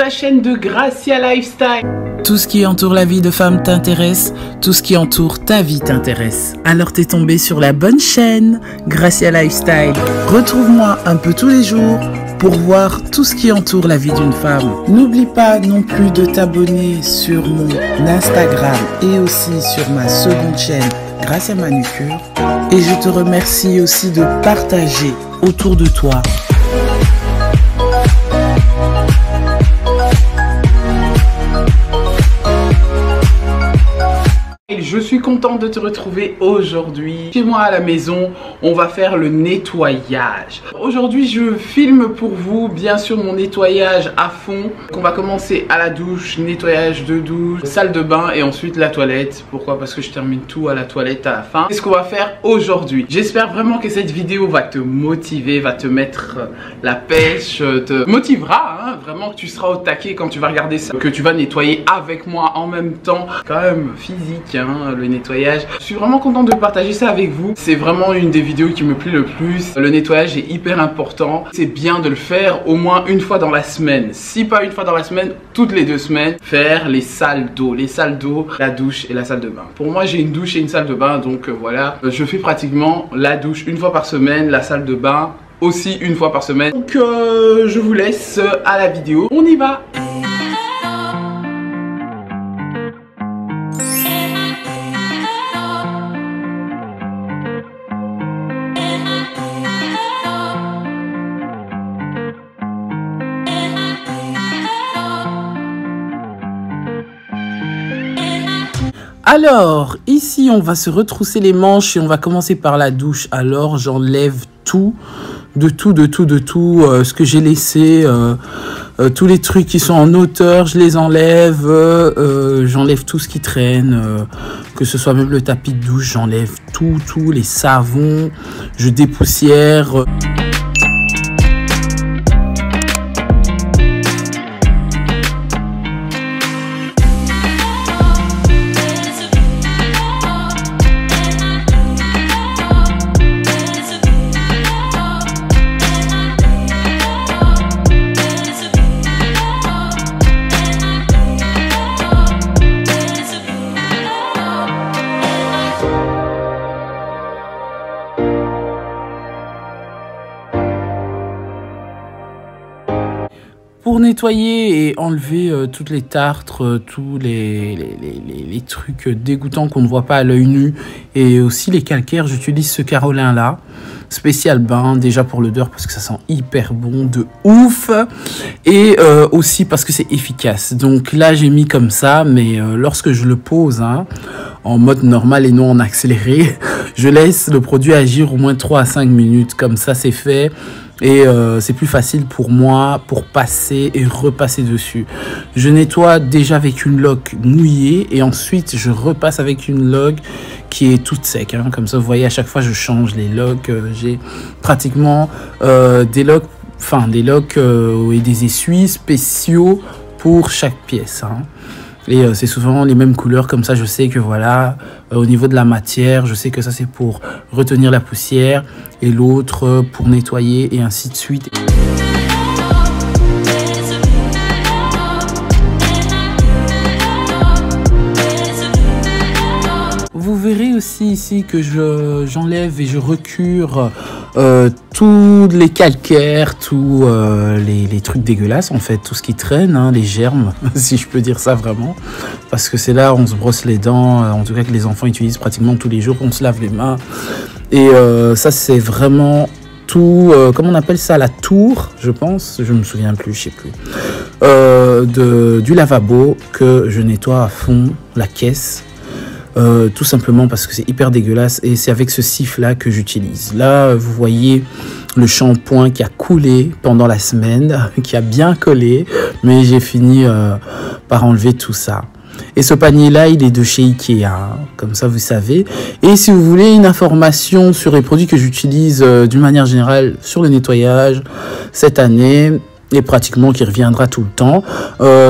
la chaîne de Gracia Lifestyle. Tout ce qui entoure la vie de femme t'intéresse, tout ce qui entoure ta vie t'intéresse. Alors t'es tombé sur la bonne chaîne, Gracia Lifestyle. Retrouve-moi un peu tous les jours pour voir tout ce qui entoure la vie d'une femme. N'oublie pas non plus de t'abonner sur mon Instagram et aussi sur ma seconde chaîne, Gracia Manucure. Et je te remercie aussi de partager autour de toi. Je suis contente de te retrouver aujourd'hui. Chez moi à la maison, on va faire le nettoyage. Aujourd'hui, je filme pour vous, bien sûr, mon nettoyage à fond. On va commencer à la douche, nettoyage de douche, salle de bain et ensuite la toilette. Pourquoi? Parce que je termine tout à la toilette à la fin. C'est ce qu'on va faire aujourd'hui. J'espère vraiment que cette vidéo va te motiver, va te mettre la pêche, te motivera, hein, vraiment que tu seras au taquet quand tu vas regarder ça, que tu vas nettoyer avec moi en même temps. Quand même physique, hein, le nettoyage. Je suis vraiment contente de partager ça avec vous. C'est vraiment une des vidéos qui me plaît le plus. Le nettoyage est hyper important. C'est bien de le faire au moins une fois dans la semaine. Si pas une fois dans la semaine, toutes les 2 semaines, faire les salles d'eau. Les salles d'eau, la douche et la salle de bain. Pour moi, j'ai une douche et une salle de bain, donc voilà. Je fais pratiquement la douche une fois par semaine, la salle de bain aussi une fois par semaine. Donc je vous laisse à la vidéo. On y va! Alors, ici, on va se retrousser les manches et on va commencer par la douche. Alors, j'enlève tout, ce que j'ai laissé, tous les trucs qui sont en hauteur, je les enlève. J'enlève tout ce qui traîne, que ce soit même le tapis de douche, j'enlève tout, les savons, je dépoussière. Pour nettoyer et enlever toutes les tartres, tous les trucs dégoûtants qu'on ne voit pas à l'œil nu et aussi les calcaires, j'utilise ce Carolin là, spécial bain, déjà pour l'odeur parce que ça sent hyper bon, de ouf, et aussi parce que c'est efficace. Donc là j'ai mis comme ça, mais lorsque je le pose en mode normal et non en accéléré, je laisse le produit agir au moins 3 à 5 minutes, comme ça c'est fait. Et c'est plus facile pour moi pour passer et repasser dessus. Je nettoie déjà avec une loque mouillée et ensuite je repasse avec une loque qui est toute sec, hein. Comme ça vous voyez, à chaque fois je change les loques. J'ai pratiquement des loques et des essuies spéciaux pour chaque pièce, hein. Et c'est souvent les mêmes couleurs, comme ça je sais que voilà, au niveau de la matière, je sais que ça c'est pour retenir la poussière et l'autre pour nettoyer et ainsi de suite. Vous verrez aussi ici que j'enlève et je recure tous les calcaires, tous les trucs dégueulasses en fait, tout ce qui traîne, hein, les germes, si je peux dire ça vraiment, parce que c'est là où on se brosse les dents, en tout cas que les enfants utilisent pratiquement tous les jours, on se lave les mains, et ça c'est vraiment tout, comment on appelle ça, la tour, je pense, je me souviens plus, je sais plus, du lavabo que je nettoie à fond, la caisse. Tout simplement parce que c'est hyper dégueulasse et c'est avec ce siffle là que j'utilise. Là vous voyez le shampoing qui a coulé pendant la semaine, qui a bien collé, mais j'ai fini par enlever tout ça. Et ce panier là il est de chez Ikea, hein, comme ça vous savez. Et si vous voulez une information sur les produits que j'utilise d'une manière générale sur le nettoyage cette année, et pratiquement qui reviendra tout le temps,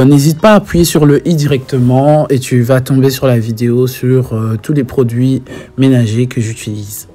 n'hésite pas à appuyer sur le i directement et tu vas tomber sur la vidéo sur tous les produits ménagers que j'utilise.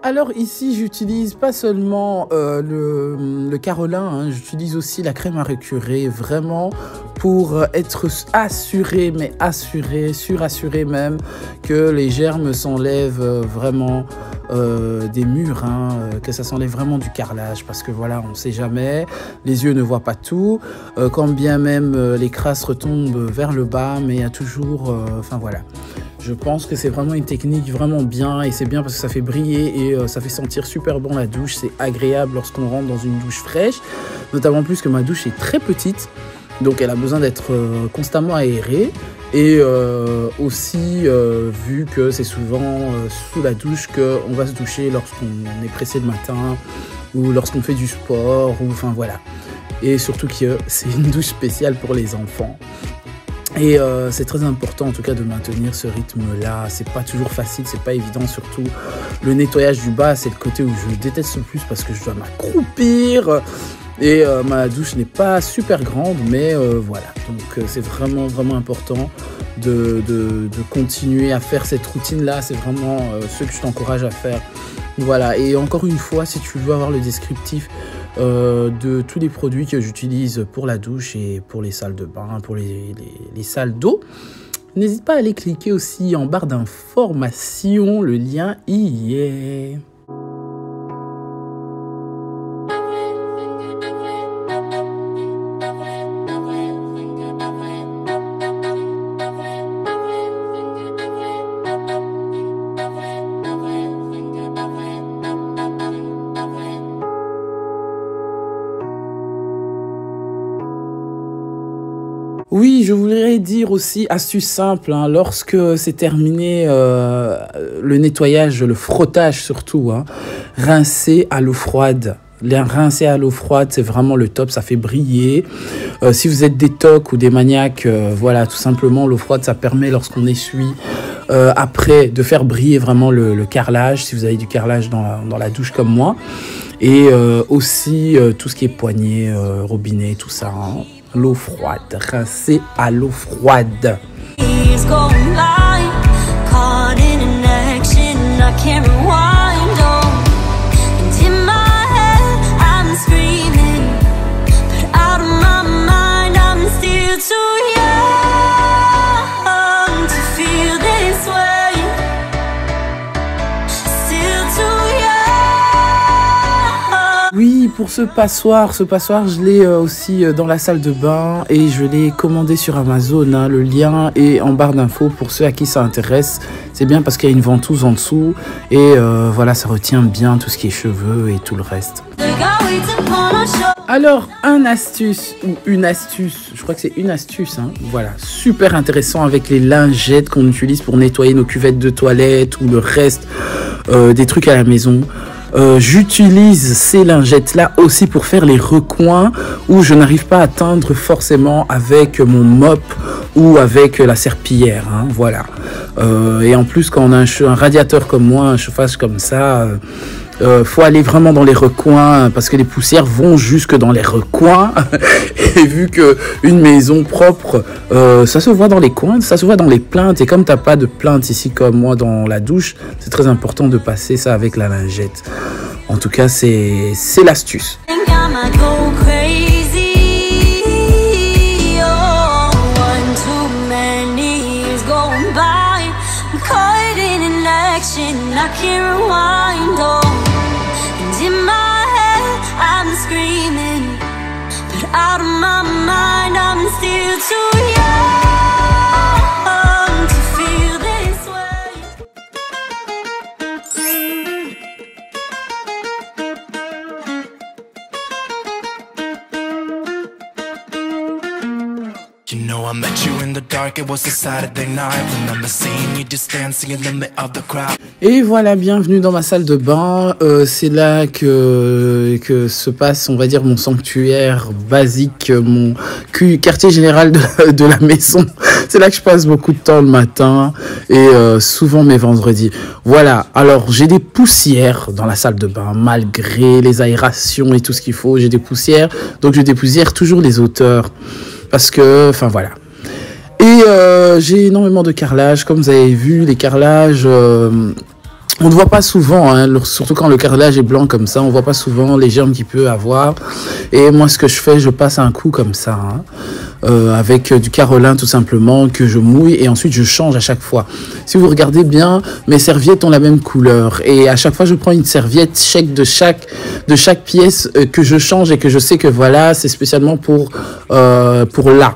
Alors ici, j'utilise pas seulement le Carolin, hein, j'utilise aussi la crème à récurer, vraiment pour être assuré, mais surassuré même, que les germes s'enlèvent vraiment des murs, hein, que ça s'enlève vraiment du carrelage, parce que voilà, on sait jamais, les yeux ne voient pas tout, quand bien même les crasses retombent vers le bas, mais il y a toujours, enfin voilà. Je pense que c'est vraiment une technique vraiment bien et c'est bien parce que ça fait briller et ça fait sentir super bon la douche. C'est agréable lorsqu'on rentre dans une douche fraîche, notamment plus que ma douche est très petite, donc elle a besoin d'être constamment aérée. Et aussi, vu que c'est souvent sous la douche qu'on va se doucher lorsqu'on est pressé le matin ou lorsqu'on fait du sport, ou enfin voilà. Et surtout que c'est une douche spéciale pour les enfants. Et c'est très important en tout cas de maintenir ce rythme-là. C'est pas toujours facile, c'est pas évident, surtout le nettoyage du bas, c'est le côté où je déteste le plus parce que je dois m'accroupir. Et ma douche n'est pas super grande, mais voilà. Donc c'est vraiment important de continuer à faire cette routine-là. C'est vraiment ce que je t'encourage à faire. Voilà, et encore une fois, si tu veux avoir le descriptif de tous les produits que j'utilise pour la douche et pour les salles de bain, pour les salles d'eau, n'hésite pas à aller cliquer aussi en barre d'information, le lien y est. Oui, je voudrais dire aussi, astuce simple, hein, lorsque c'est terminé le nettoyage, le frottage surtout, hein, rincer à l'eau froide. Rincer à l'eau froide, c'est vraiment le top, ça fait briller. Si vous êtes des tocs ou des maniaques, voilà, tout simplement, l'eau froide, ça permet lorsqu'on essuie après de faire briller vraiment le carrelage, si vous avez du carrelage dans la douche comme moi. Et aussi tout ce qui est poignée, robinet, tout ça, hein. L'eau froide, rincer à l'eau froide. Oui, pour ce passoire, je l'ai aussi dans la salle de bain et je l'ai commandé sur Amazon. Hein. Le lien est en barre d'infos pour ceux à qui ça intéresse. C'est bien parce qu'il y a une ventouse en dessous et voilà, ça retient bien tout ce qui est cheveux et tout le reste. Alors, une astuce, je crois que c'est une astuce, hein. Voilà, super intéressant avec les lingettes qu'on utilise pour nettoyer nos cuvettes de toilette ou le reste des trucs à la maison. J'utilise ces lingettes-là aussi pour faire les recoins où je n'arrive pas à atteindre forcément avec mon mop ou avec la serpillière, hein, voilà. Et en plus, quand on a un radiateur comme moi, un chauffage comme ça, faut aller vraiment dans les recoins parce que les poussières vont jusque dans les recoins. Et vu que une maison propre, ça se voit dans les coins, ça se voit dans les plaintes. Et comme t'as pas de plainte ici comme moi dans la douche, c'est très important de passer ça avec la lingette. En tout cas, c'est l'astuce. I can't rewind, oh. And in my head I'm screaming, but out of my mind I'm still too young to feel this way. You know I met you in the dark, it was a Saturday night. Remember seeing you just dancing in the middle of the crowd. Et voilà, bienvenue dans ma salle de bain. C'est là que se passe, on va dire, mon sanctuaire basique, mon quartier général de la maison. C'est là que je passe beaucoup de temps le matin et souvent mes vendredis. Voilà, alors j'ai des poussières dans la salle de bain, malgré les aérations et tout ce qu'il faut. J'ai des poussières, donc je dépoussière toujours les hauteurs. Parce que, enfin voilà. Et j'ai énormément de carrelage. Comme vous avez vu, les carrelages On ne voit pas souvent, hein, surtout quand le carrelage est blanc comme ça, on ne voit pas souvent les germes qu'il peut avoir. Et moi, ce que je fais, je passe un coup comme ça, hein, avec du carolin tout simplement, que je mouille et ensuite je change à chaque fois. Si vous regardez bien, mes serviettes ont la même couleur. Et à chaque fois, je prends une serviette de chaque pièce que je change et que je sais que voilà, c'est spécialement pour là.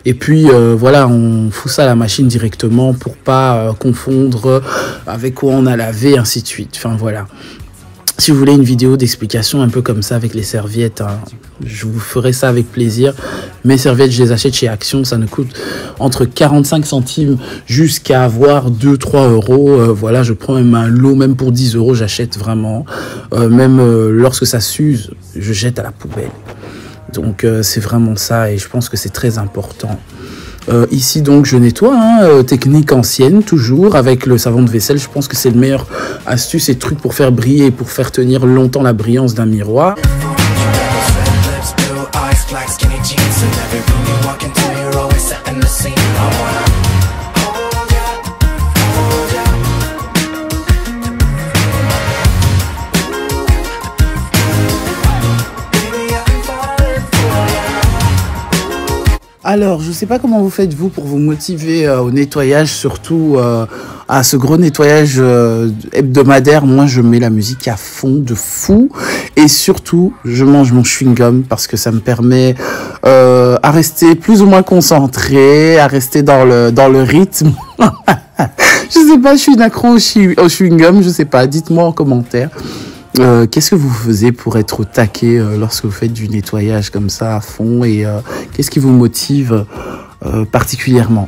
Et puis voilà, on fout ça à la machine directement pour pas confondre avec quoi on a lavé, ainsi de suite. Enfin voilà. Si vous voulez une vidéo d'explication un peu comme ça avec les serviettes, hein, je vous ferai ça avec plaisir. Mes serviettes, je les achète chez Action, ça nous coûte entre 45 centimes jusqu'à avoir 2-3 euros. Voilà, je prends même un lot, même pour 10 euros, j'achète vraiment. Même lorsque ça s'use, je jette à la poubelle. Donc c'est vraiment ça et je pense que c'est très important. Ici donc je nettoie, hein, technique ancienne toujours avec le savon de vaisselle. Je pense que c'est le meilleur astuce et truc pour faire briller, pour faire tenir longtemps la brillance d'un miroir. Alors, je ne sais pas comment vous faites, vous, pour vous motiver au nettoyage, surtout à ce gros nettoyage hebdomadaire. Moi, je mets la musique à fond de fou. Et surtout, je mange mon chewing-gum parce que ça me permet à rester plus ou moins concentré, à rester dans le rythme. Je sais pas, je suis une accro au chewing-gum, je sais pas. Dites-moi en commentaire. Qu'est-ce que vous faisiez pour être au taquet lorsque vous faites du nettoyage comme ça à fond et qu'est-ce qui vous motive particulièrement?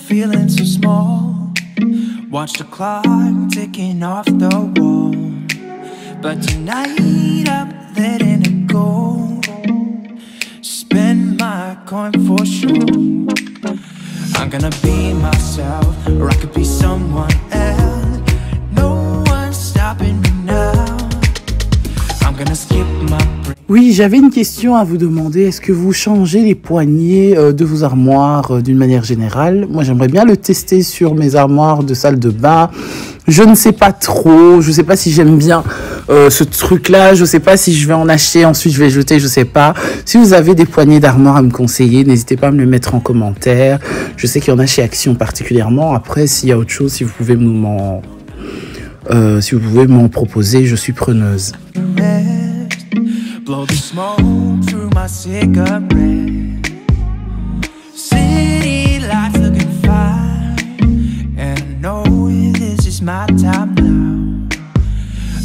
Feeling so small, watch the clock ticking off the wall. But tonight I'm letting it go. Spend my coin for sure. I'm gonna be myself, or I could be someone else. No one's stopping me now. I'm gonna skip my break. Oui, j'avais une question à vous demander. Est-ce que vous changez les poignées de vos armoires d'une manière générale? Moi, j'aimerais bien le tester sur mes armoires de salle de bain. Je ne sais pas trop. Je ne sais pas si j'aime bien ce truc-là. Je ne sais pas si je vais en acheter. Ensuite, je vais jeter. Je ne sais pas. Si vous avez des poignées d'armoire à me conseiller, n'hésitez pas à me le mettre en commentaire. Je sais qu'il y en a chez Action particulièrement. Après, s'il y a autre chose, si vous pouvez m'en proposer, je suis preneuse. Blow the smoke through my cigarette. City lights looking fine, and I know this is my time now.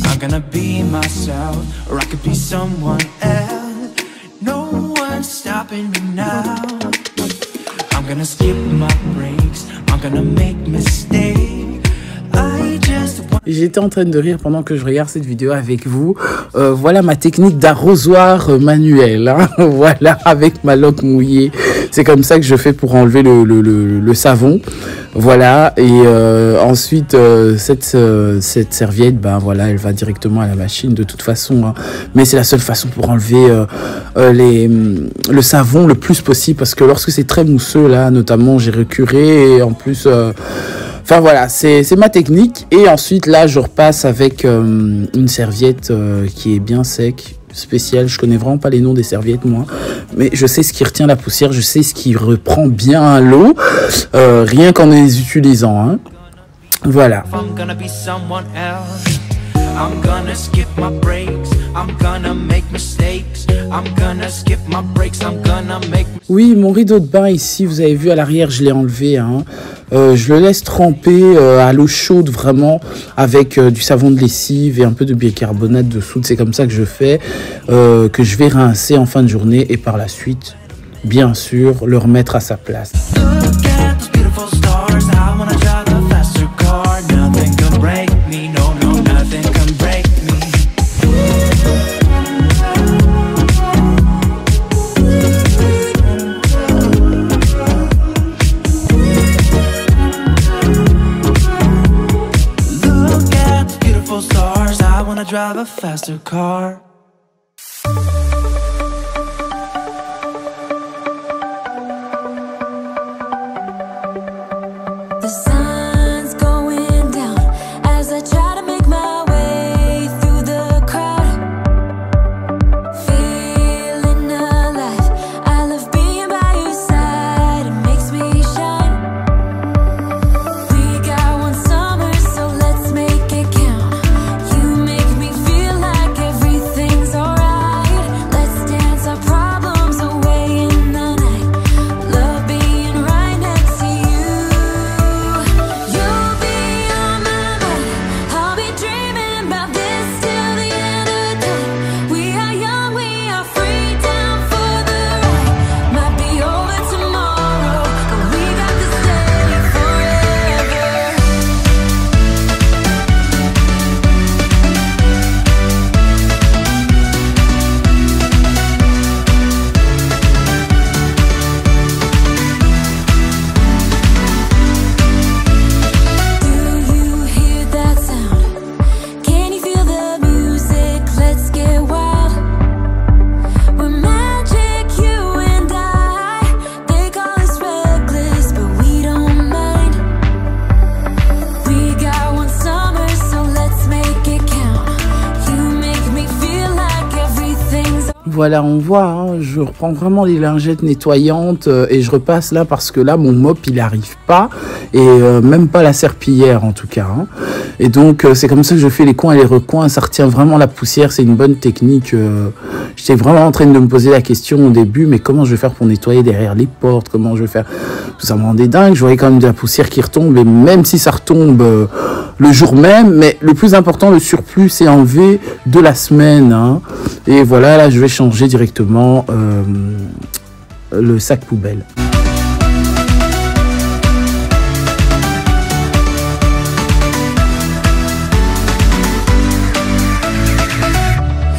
I'm gonna be myself, or I could be someone else. No one's stopping me now. I'm gonna skip my breaks, I'm gonna make mistakes. J'étais en train de rire pendant que je regarde cette vidéo avec vous. Voilà ma technique d'arrosoir manuel. Hein. Voilà, avec ma loque mouillée. C'est comme ça que je fais pour enlever le savon. Voilà. Et ensuite, cette serviette, ben voilà, elle va directement à la machine de toute façon. Hein. Mais c'est la seule façon pour enlever le savon le plus possible. Parce que lorsque c'est très mousseux, là, notamment, j'ai recuré. Et en plus... Enfin voilà, c'est ma technique. Et ensuite, là, je repasse avec une serviette qui est bien sec, spéciale. Je connais vraiment pas les noms des serviettes, moi. Mais je sais ce qui retient la poussière. Je sais ce qui reprend bien l'eau. Rien qu'en les utilisant. Hein. Voilà. I'm gonna skip my breaks, I'm gonna make mistakes, I'm gonna skip my breaks, I'm gonna make... Oui, mon rideau de bain ici, vous avez vu à l'arrière, je l'ai enlevé. Hein. Je le laisse tremper à l'eau chaude vraiment avec du savon de lessive et un peu de bicarbonate de soude. C'est comme ça que je fais, que je vais rincer en fin de journée et par la suite, bien sûr, le remettre à sa place. Look at those beautiful stars, I wanna drive the faster drive a faster car. The sun's going down as I try to make my way through the crowd. Feeling alive, I love being by your side, it makes me shine. We got one summer, so let's make it count. You make me feel like everything's alright. Let's dance our problems away in the night. Love being right next to you. You'll be on my mind, I'll be dreaming about this till the end of time. We are young, we are free, down for the ride. Might be over tomorrow, but we got to stay forever. Do you hear that sound? Can you feel the music? Let's get wild. We're magic, you and I. They call us reckless, but we don't mind. We got one summer, so let's make it count. You make me feel like everything's Voilà, on voit, hein, je reprends vraiment les lingettes nettoyantes et je repasse là parce que là, mon mop, il arrive pas. Et même pas la serpillière, en tout cas. Hein. Et donc, c'est comme ça que je fais les coins et les recoins. Ça retient vraiment la poussière. C'est une bonne technique. J'étais vraiment en train de me poser la question au début. Mais comment je vais faire pour nettoyer derrière les portes? Comment je vais faire? Ça me rendait dingue. Je voyais quand même de la poussière qui retombe. Et même si ça retombe le jour même. Mais le plus important, le surplus, c'est enlevé de la semaine. Hein. Et voilà, là, je vais changer directement le sac poubelle.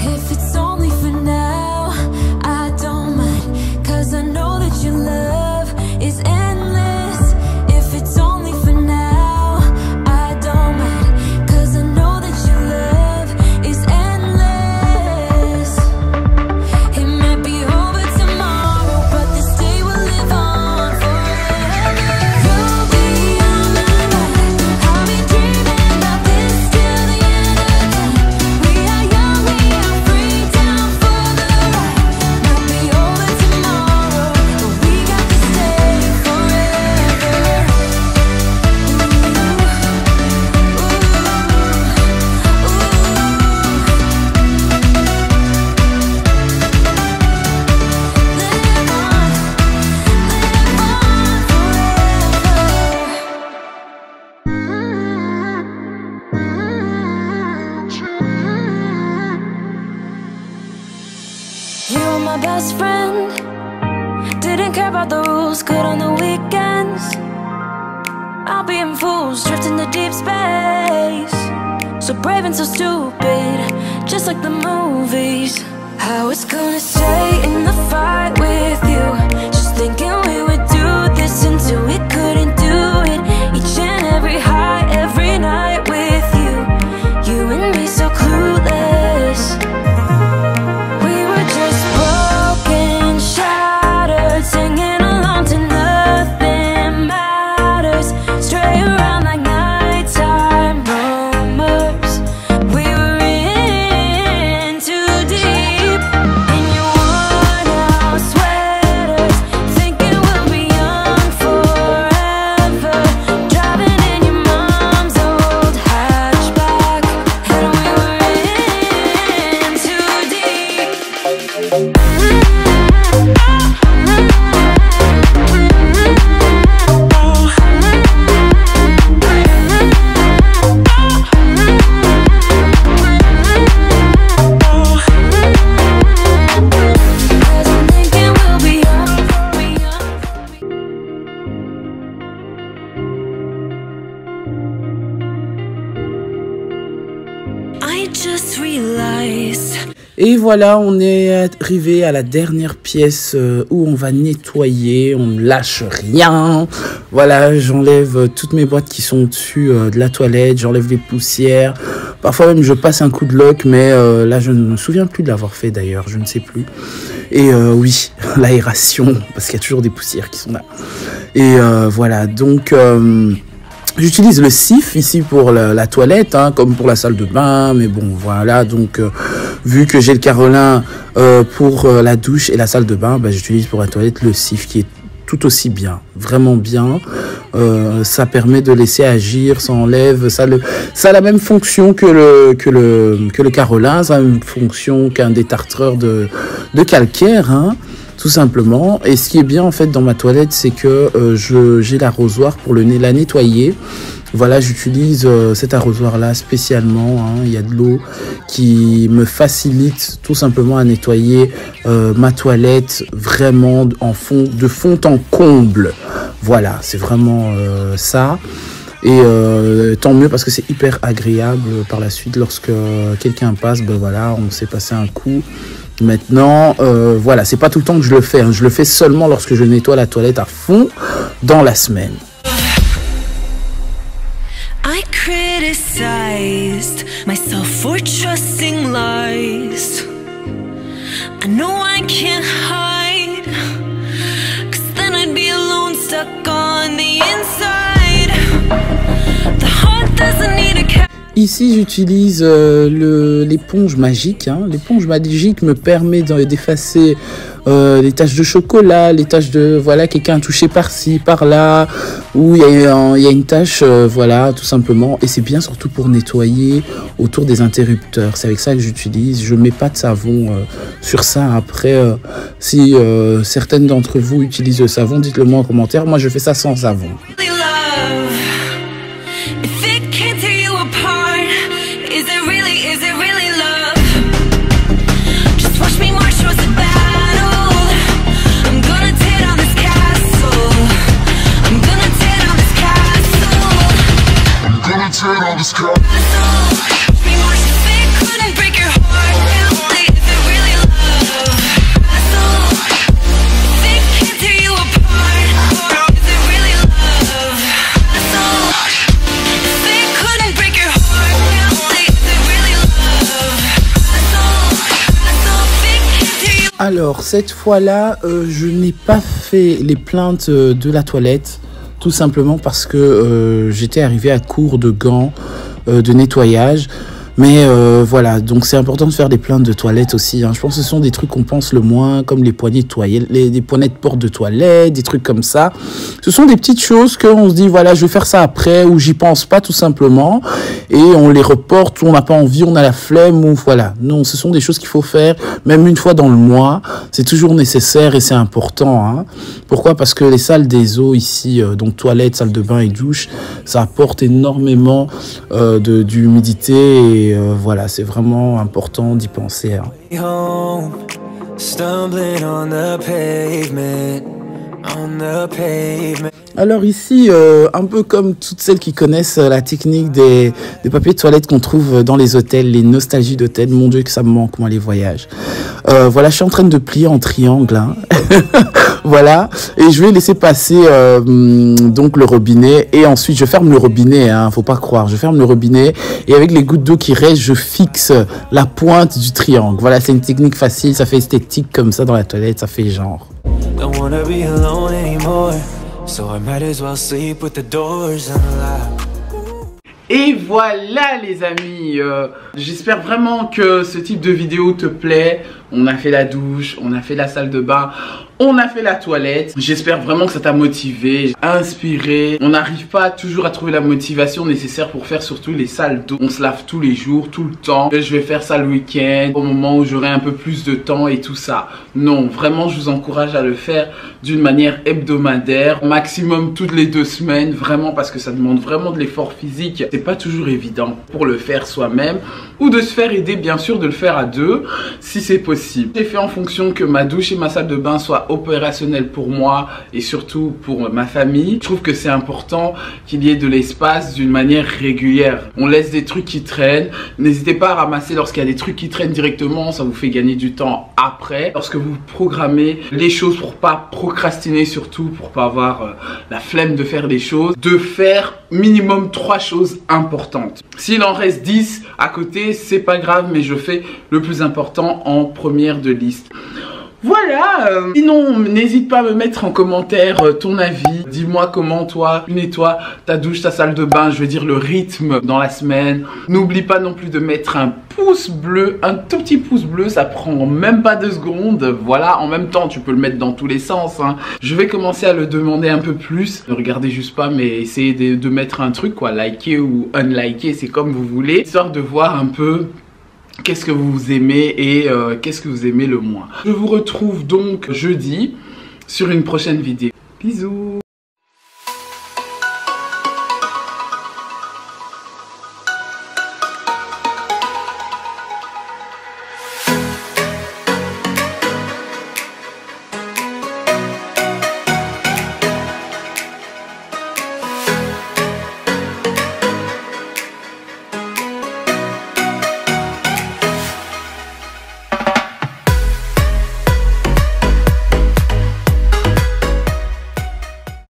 If it's only for now, I don't mind, 'cause I know that your love is endless. If it's only for now, I don't mind, 'cause I know that your love is endless. It might be over tomorrow, but this day will live on forever. You'll be on my mind, I'll be dreaming about this till the end of time. We are young, we are free, down for the ride. Might be over tomorrow, but we got to stay forever. You were my best friend, didn't care about the rules, good on the weekends. I'll be in fools, drifting to deep space. So brave and so stupid, just like the movies. I was gonna stay in the fight with you, just thinking we would do this until we couldn't do it. Each and every high, every night with you, you and me so clueless. We were just broken, shattered, singing along to nothing matters. Stray around like nighttime rumors. We were in too deep. In your worn-out sweaters, thinking we'll be young forever. Driving in your mom's old hatchback, and we were in too deep. Cause I'm thinking we'll be young. I just realized. Et voilà, on est arrivé à la dernière pièce où on va nettoyer, on ne lâche rien. Voilà, j'enlève toutes mes boîtes qui sont au-dessus de la toilette, j'enlève les poussières. Parfois même je passe un coup de loc, mais là je ne me souviens plus de l'avoir fait d'ailleurs, je ne sais plus. Et oui, l'aération, parce qu'il y a toujours des poussières qui sont là. Et voilà, donc j'utilise le sif ici pour la toilette, hein, comme pour la salle de bain, mais bon voilà, donc vu que j'ai le Carolin pour la douche et la salle de bain, bah, j'utilise pour la toilette le sif qui est tout aussi bien, vraiment bien. Ça permet de laisser agir, ça enlève, ça a la même fonction que le Carolin, ça a la même fonction qu'un détartreur de calcaire, hein, tout simplement. Et ce qui est bien en fait dans ma toilette, c'est que j'ai l'arrosoir pour la nettoyer. Voilà, j'utilise cet arrosoir-là spécialement, hein. Il y a de l'eau qui me facilite tout simplement à nettoyer ma toilette vraiment de fond en comble. Voilà, c'est vraiment ça. Et tant mieux parce que c'est hyper agréable par la suite lorsque quelqu'un passe, ben voilà, on s'est passé un coup. Maintenant, voilà, c'est pas tout le temps que je le fais, hein. Je le fais seulement lorsque je nettoie la toilette à fond dans la semaine. I criticized myself for trusting lies. I know I can't hide, 'cause then I'd be alone, stuck on the inside. The heart doesn't need a cat. Ici, j'utilise l'éponge magique, hein. L'éponge magique me permet d'effacer les taches de chocolat, les taches de, voilà, quelqu'un a touché par-ci, par-là, où il y a une tache, voilà, tout simplement. Et c'est bien surtout pour nettoyer autour des interrupteurs. C'est avec ça que j'utilise. Je mets pas de savon sur ça. Après, si certaines d'entre vous utilisent le savon, dites-le moi en commentaire. Moi, je fais ça sans savon. Alors, cette fois-là, je n'ai pas fait les plaintes de la toilette, tout simplement parce que j'étais arrivé à court de gants de nettoyage. Mais voilà, donc c'est important de faire des plaintes de toilette aussi, hein. Je pense que ce sont des trucs qu'on pense le moins, comme les poignées de toilette, des poignées de porte de toilette, des trucs comme ça. Ce sont des petites choses qu'on se dit, voilà, je vais faire ça après, ou j'y pense pas tout simplement, et on les reporte, ou on n'a pas envie, on a la flemme, ou voilà. Non, ce sont des choses qu'il faut faire, même une fois dans le mois, c'est toujours nécessaire et c'est important, hein. Pourquoi? Parce que les salles des eaux ici, donc toilettes, salle de bain et douche, ça apporte énormément d'humidité et voilà, c'est vraiment important d'y penser, hein. Alors ici, un peu comme toutes celles qui connaissent la technique des papiers de toilette qu'on trouve dans les hôtels, les nostalgies d'hôtels, mon Dieu que ça me manque, moi, les voyages. Voilà, je suis en train de plier en triangle, hein. Voilà, et je vais laisser passer donc le robinet, et ensuite je ferme le robinet, hein, faut pas croire, je ferme le robinet, et avec les gouttes d'eau qui restent, je fixe la pointe du triangle. Voilà, c'est une technique facile, ça fait esthétique comme ça dans la toilette, ça fait genre. Et voilà les amis, j'espère vraiment que ce type de vidéo te plaît. On a fait la douche, on a fait la salle de bain, on a fait la toilette. J'espère vraiment que ça t'a motivé, inspiré. On n'arrive pas toujours à trouver la motivation nécessaire pour faire surtout les salles d'eau. On se lave tous les jours, tout le temps. Je vais faire ça le week-end, au moment où j'aurai un peu plus de temps et tout ça. Non, vraiment je vous encourage à le faire d'une manière hebdomadaire, maximum toutes les 2 semaines, vraiment, parce que ça demande vraiment de l'effort physique. C'est pas toujours évident pour le faire soi-même, ou de se faire aider, bien sûr, de le faire à 2 si c'est possible. J'ai fait en fonction que ma douche et ma salle de bain soient soit opérationnel pour moi et surtout pour ma famille, je trouve que c'est important qu'il y ait de l'espace d'une manière régulière. On laisse des trucs qui traînent. N'hésitez pas à ramasser lorsqu'il y a des trucs qui traînent directement, ça vous fait gagner du temps après. Lorsque vous programmez les choses pour pas procrastiner, surtout pour pas avoir la flemme de faire des choses, de faire minimum 3 choses importantes. S'il en reste 10 à côté, c'est pas grave, mais je fais le plus important en première de liste. Voilà, sinon n'hésite pas à me mettre en commentaire ton avis. Dis-moi comment toi tu nettoies ta douche, ta salle de bain, je veux dire le rythme dans la semaine. N'oublie pas non plus de mettre un pouce bleu, un tout petit pouce bleu, ça prend même pas 2 secondes. Voilà, en même temps tu peux le mettre dans tous les sens, hein. Je vais commencer à le demander un peu plus. Ne regardez juste pas, mais essayez de mettre un truc, quoi, liker ou unliker, c'est comme vous voulez, histoire de voir un peu qu'est-ce que vous aimez et qu'est-ce que vous aimez le moins. Je vous retrouve donc jeudi sur une prochaine vidéo. Bisous.